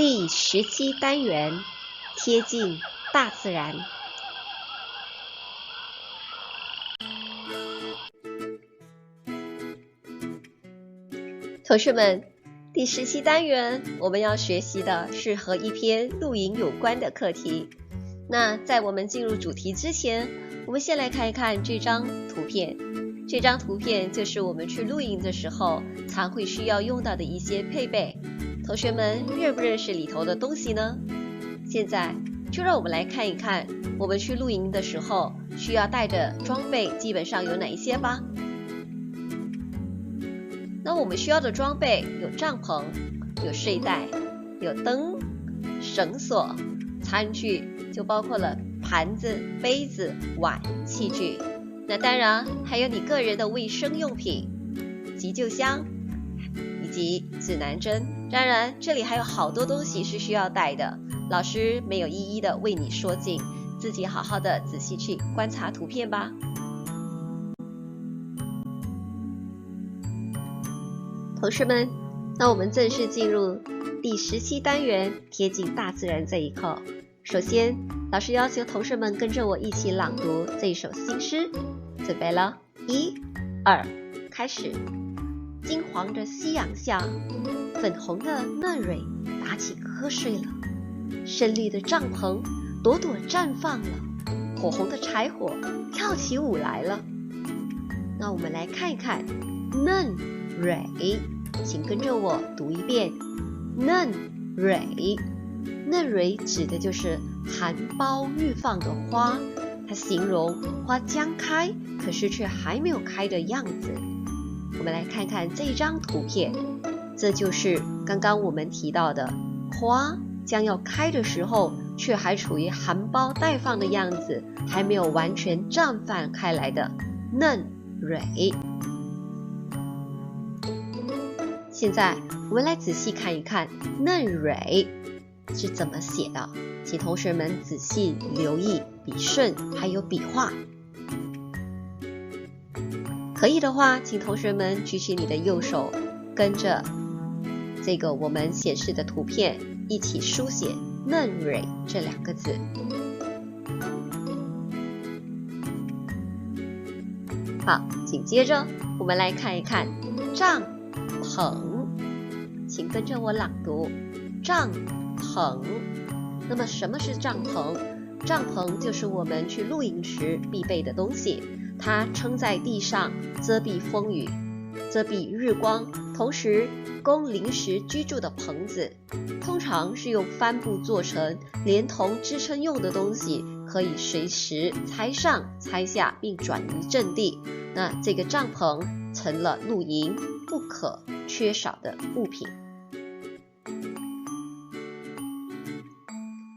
第17单元，贴近大自然。同学们，第17单元我们要学习的是和一篇露营有关的课题。那在我们进入主题之前，我们先来看一看这张图片。这张图片就是我们去露营的时候常会需要用到的一些配备。同学们认不认识里头的东西呢？现在就让我们来看一看我们去露营的时候需要带的装备基本上有哪一些吧。那我们需要的装备有帐篷、有睡袋、有灯、绳索、餐具，就包括了盘子、杯子、碗、器具。那当然还有你个人的卫生用品、急救箱以及指南针。当然这里还有好多东西是需要带的，老师没有一一的为你说尽，自己好好的仔细去观察图片吧。同学们，那我们正式进入第17单元贴近大自然这一课。首先，老师要求同学们跟着我一起朗读这一首新诗。准备了，1、2，开始。金黄的夕阳下，粉红的嫩蕊打起瞌睡了，深绿的帐篷朵朵绽放了，火红的柴火跳起舞来了。那我们来看一看嫩蕊，请跟着我读一遍。嫩蕊，嫩蕊指的就是含苞欲放的花，它形容花将开，可是却还没有开的样子。我们来看看这一张图片，这就是刚刚我们提到的花将要开的时候，却还处于含苞待放的样子，还没有完全绽放开来的嫩蕊。现在我们来仔细看一看嫩蕊是怎么写的，请同学们仔细留意笔顺还有笔画。可以的话，请同学们举起你的右手，跟着这个我们显示的图片一起书写嫩蕊这2个字。好，紧接着我们来看一看帐篷，请跟着我朗读帐篷。那么什么是帐篷？帐篷就是我们去露营时必备的东西，它撑在地上，遮蔽风雨，遮蔽日光，同时供临时居住的棚子，通常是用帆布做成，连同支撑用的东西，可以随时拆上拆下并转移阵地。那这个帐篷成了露营不可缺少的物品。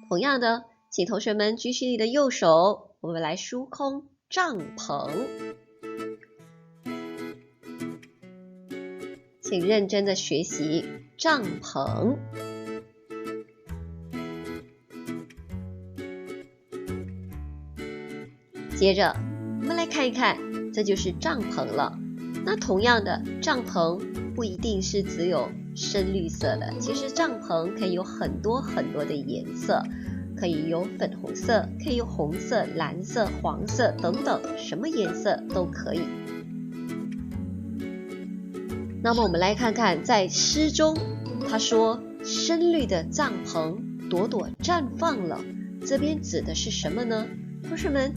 同样的，请同学们举起你的右手，我们来疏空帐篷。请认真的学习帐篷。接着我们来看一看，这就是帐篷了。那同样的，帐篷不一定是只有深绿色的，其实帐篷可以有很多很多的颜色，可以有粉红色，可以有红色、蓝色、黄色等等，什么颜色都可以。那么我们来看看，在诗中他说深绿的帐篷朵朵绽放了，这边指的是什么呢？同学们，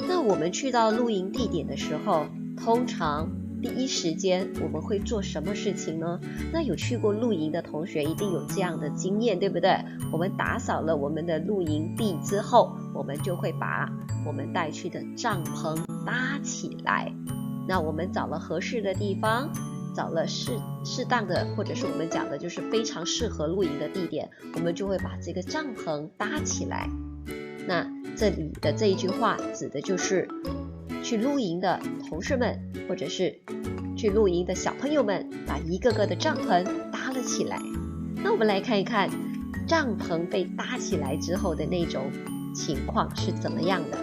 那我们去到露营地点的时候，通常第一时间我们会做什么事情呢？那有去过露营的同学一定有这样的经验，对不对？我们打扫了我们的露营地之后，我们就会把我们带去的帐篷搭起来。那我们找了合适的地方，找了适当的，或者是我们讲的就是非常适合露营的地点，我们就会把这个帐篷搭起来。那这里的这一句话指的就是去露营的同学们，或者是去露营的小朋友们，把一个个的帐篷搭了起来。那我们来看一看帐篷被搭起来之后的那种情况是怎么样的。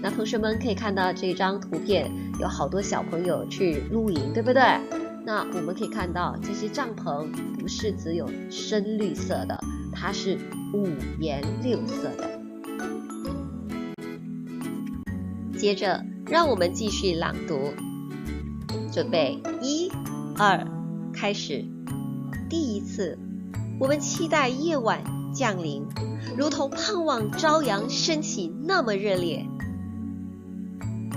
那同学们可以看到这张图片，有好多小朋友去露营，对不对？那我们可以看到，这些帐篷不是只有深绿色的，它是五颜六色的。接着，让我们继续朗读。准备，1、2，开始。第一次，我们期待夜晚降临，如同盼望朝阳升起那么热烈。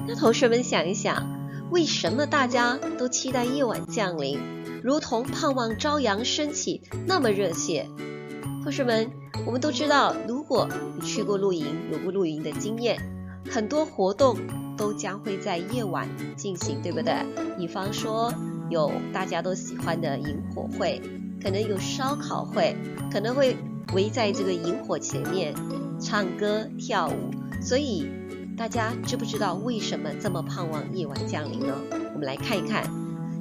那同学们想一想，为什么大家都期待夜晚降临，如同盼望朝阳升起那么热切？同学们，我们都知道，如果你去过露营，有过露营的经验，很多活动都将会在夜晚进行，对不对？比方说有大家都喜欢的萤火会，可能有烧烤会，可能会围在这个萤火前面唱歌跳舞。所以大家知不知道为什么这么盼望夜晚降临呢？我们来看一看。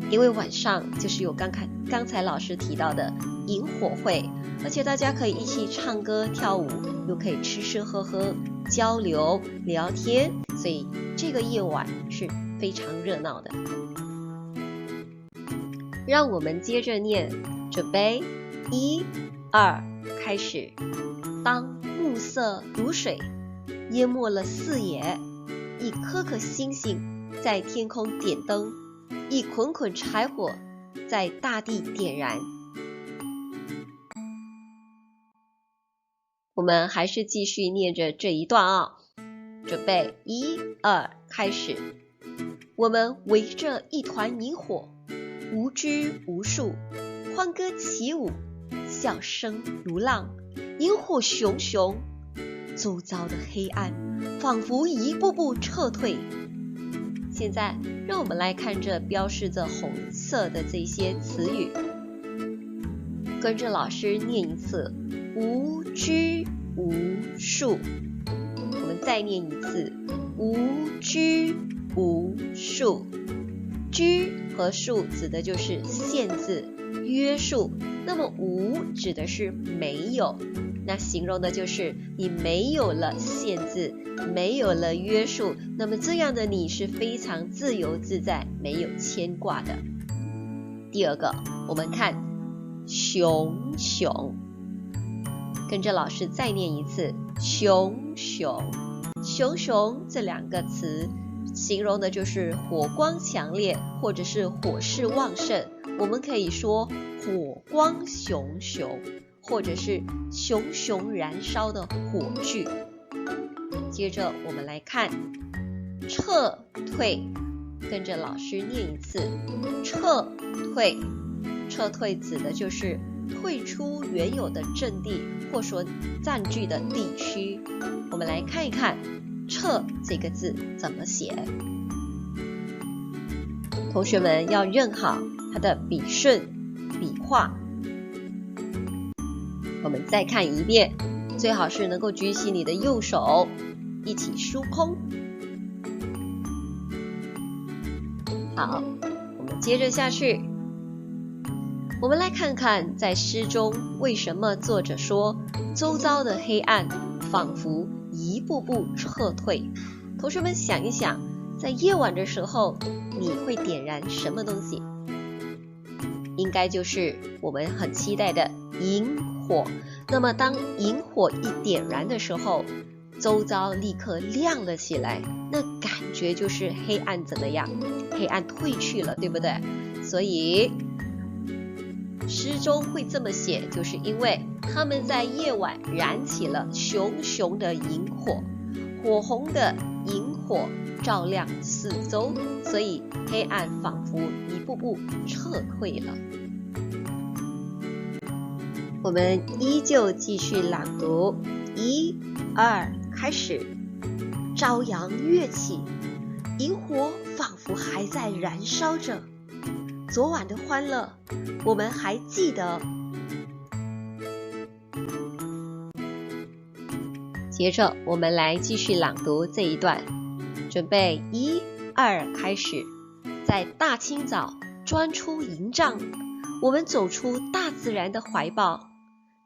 因为晚上就是有刚才老师提到的萤火会，而且大家可以一起唱歌跳舞，又可以吃吃喝喝交流聊天，所以这个夜晚是非常热闹的。让我们接着念，准备，1、2，开始。当暮色如水淹没了视野，一颗颗星星在天空点灯，一捆捆柴火在大地点燃。我们还是继续念着这一段啊，准备，1、2，开始。我们围着一团萤火，无拘无束，欢歌起舞，笑声如浪，萤火熊熊，周遭的黑暗仿佛一步步撤退。现在让我们来看这标示着红色的这些词语，跟着老师念一次，无拘无束。我们再念一次，无拘无束。拘和束指的就是限制、约束，那么无指的是没有，那形容的就是你没有了限制，没有了约束，那么这样的你是非常自由自在，没有牵挂的。第二个，我们看熊熊，跟着老师再念一次，熊熊。熊熊这两个词形容的就是火光强烈，或者是火势旺盛，我们可以说火光熊熊，或者是熊熊燃烧的火炬。接着我们来看撤退，跟着老师念一次，撤退。撤退指的就是退出原有的阵地或所占据的地区。我们来看一看撤这个字怎么写。同学们要认好它的笔顺笔画。我们再看一遍，最好是能够举起你的右手，一起疏空。好，我们接着下去。我们来看看在诗中为什么作者说周遭的黑暗仿佛一步步撤退。同学们想一想，在夜晚的时候你会点燃什么东西？应该就是我们很期待的萤火。那么当萤火一点燃的时候，周遭立刻亮了起来，那感觉就是黑暗怎么样？黑暗退去了，对不对？所以诗中会这么写，就是因为他们在夜晚燃起了熊熊的萤火，火红的萤火照亮四周，所以黑暗仿佛一步步撤退了。我们依旧继续朗读，1、2，开始。朝阳跃起，萤火仿佛还在燃烧着。昨晚的欢乐，我们还记得。接着我们来继续朗读这一段，准备1、2，开始。在大清早钻出营帐，我们走出大自然的怀抱，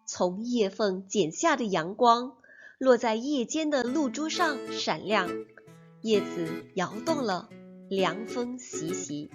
从叶缝剪下的阳光落在夜间的露珠上闪亮，叶子摇动了，凉风习习。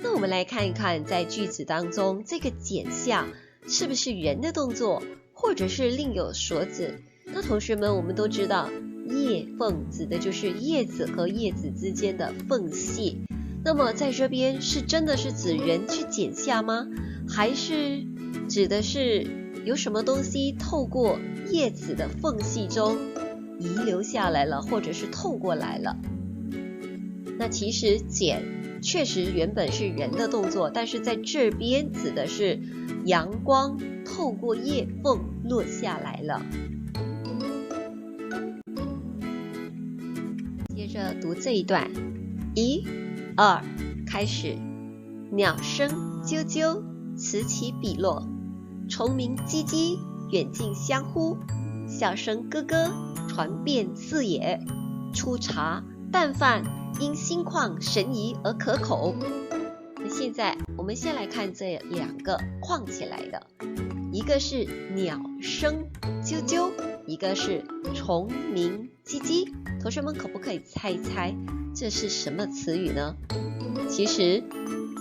那我们来看一看，在句子当中，这个减下是不是人的动作，或者是另有所指？那同学们，我们都知道，叶缝指的就是叶子和叶子之间的缝隙。那么在这边是真的是指人去剪下吗？还是指的是有什么东西透过叶子的缝隙中遗留下来了，或者是透过来了？那其实剪确实原本是人的动作，但是在这边指的是阳光透过叶缝落下来了。接着读这一段，1、2，开始。鸟声啾啾，此起彼落，虫鸣唧唧，远近相呼，笑声咯咯，传遍四野。初茶淡饭，因心旷神怡而可口。那现在我们先来看这两个框起来的，一个是鸟声啾啾，一个是虫鸣唧唧。同学们可不可以猜一猜这是什么词语呢？其实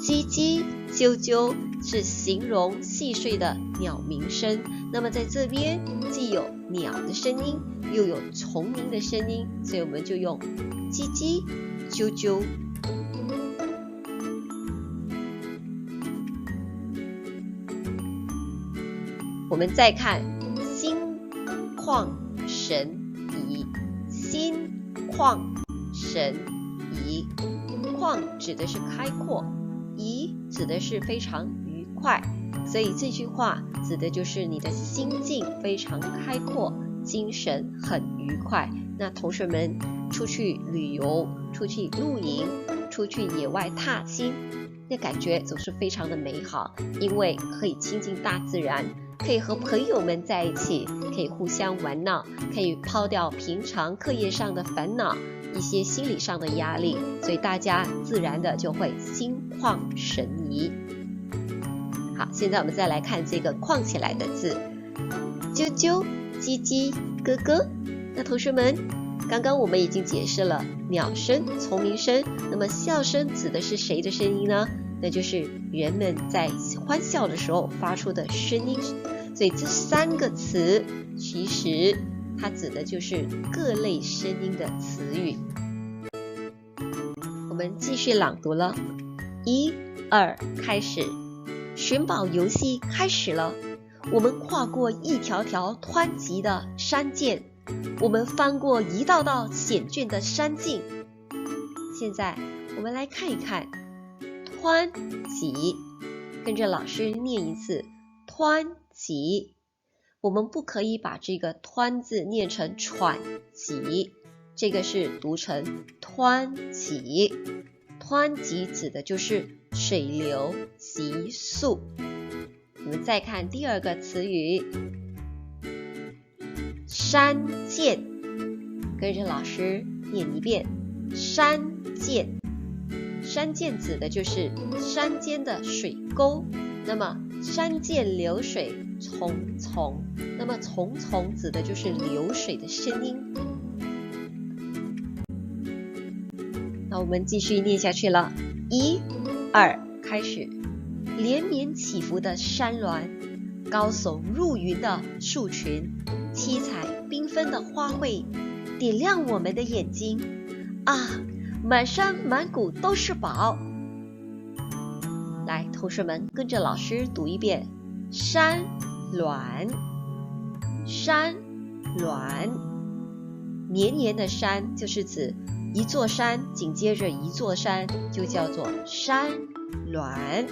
唧唧啾啾是形容细碎的鸟鸣声，那么在这边既有鸟的声音，又有虫鸣的声音，所以我们就用唧唧啾啾。我们再看心旷神怡，心旷神怡，旷指的是开阔，怡指的是非常愉快，所以这句话指的就是你的心境非常开阔，精神很愉快。那同学们出去旅游，出去露营，出去野外踏青，那感觉总是非常的美好，因为可以亲近大自然，可以和朋友们在一起，可以互相玩闹，可以抛掉平常课业上的烦恼，一些心理上的压力，所以大家自然的就会心旷神怡。好，现在我们再来看这个框起来的字，啾啾、唧唧、咯咯。那同学们，刚刚我们已经解释了鸟声、虫鸣声，那么笑声指的是谁的声音呢？那就是人们在欢笑的时候发出的声音。所以这三个词其实它指的就是各类声音的词语。我们继续朗读了，1、2，开始。寻宝游戏开始了，我们跨过一条条湍急的山涧，我们翻过一道道险峻的山径。现在我们来看一看湍急，跟着老师念一次湍急。我们不可以把这个湍字念成喘急，这个是读成湍急。湍急指的就是水流急速。我们再看第二个词语山涧，跟着老师念一遍山涧。山涧指的就是山间的水沟，那么山涧流水淙淙，那么淙淙指的就是流水的声音。那我们继续念下去了，1、2，开始。连绵起伏的山峦，高耸入云的树群，七彩缤纷的花卉，点亮我们的眼睛啊！满山满谷都是宝。来，同学们跟着老师读一遍山峦。山峦，绵延的山就是指一座山紧接着一座山，就叫做山峦。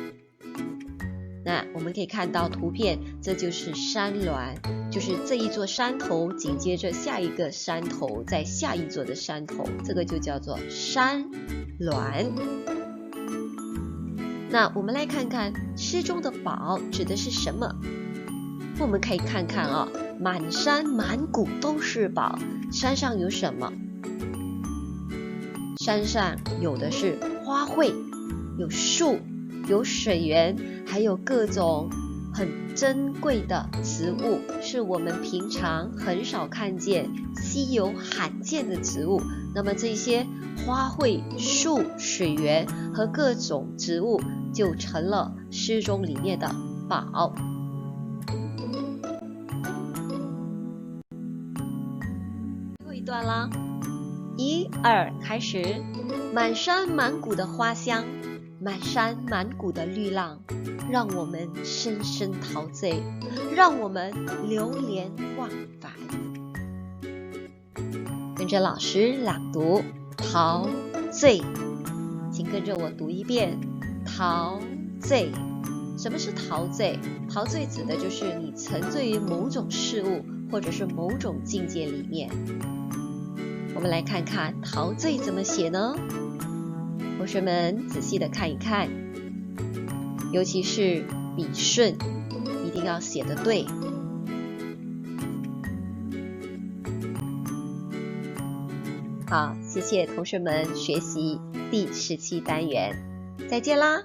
那我们可以看到图片，这就是山峦，就是这一座山头紧接着下一个山头，在下一座的山头，这个就叫做山峦。那我们来看看诗中的宝指的是什么？我们可以看看啊，满山满谷都是宝，山上有什么？山上有的是花卉，有树，有水源，还有各种很珍贵的植物，是我们平常很少看见、稀有罕见的植物。那么这些花卉、树、水源和各种植物就成了诗中里面的宝。最后一段啦，1、2，开始。满山满谷的花香，满山满谷的绿浪，让我们深深陶醉，让我们流连忘返。跟着老师朗读陶醉，请跟着我读一遍陶醉。什么是陶醉？陶醉指的就是你沉醉于某种事物或者是某种境界里面。我们来看看陶醉怎么写呢？同学们仔细的看一看，尤其是笔顺一定要写得对。好，谢谢同学们学习第17单元，再见啦。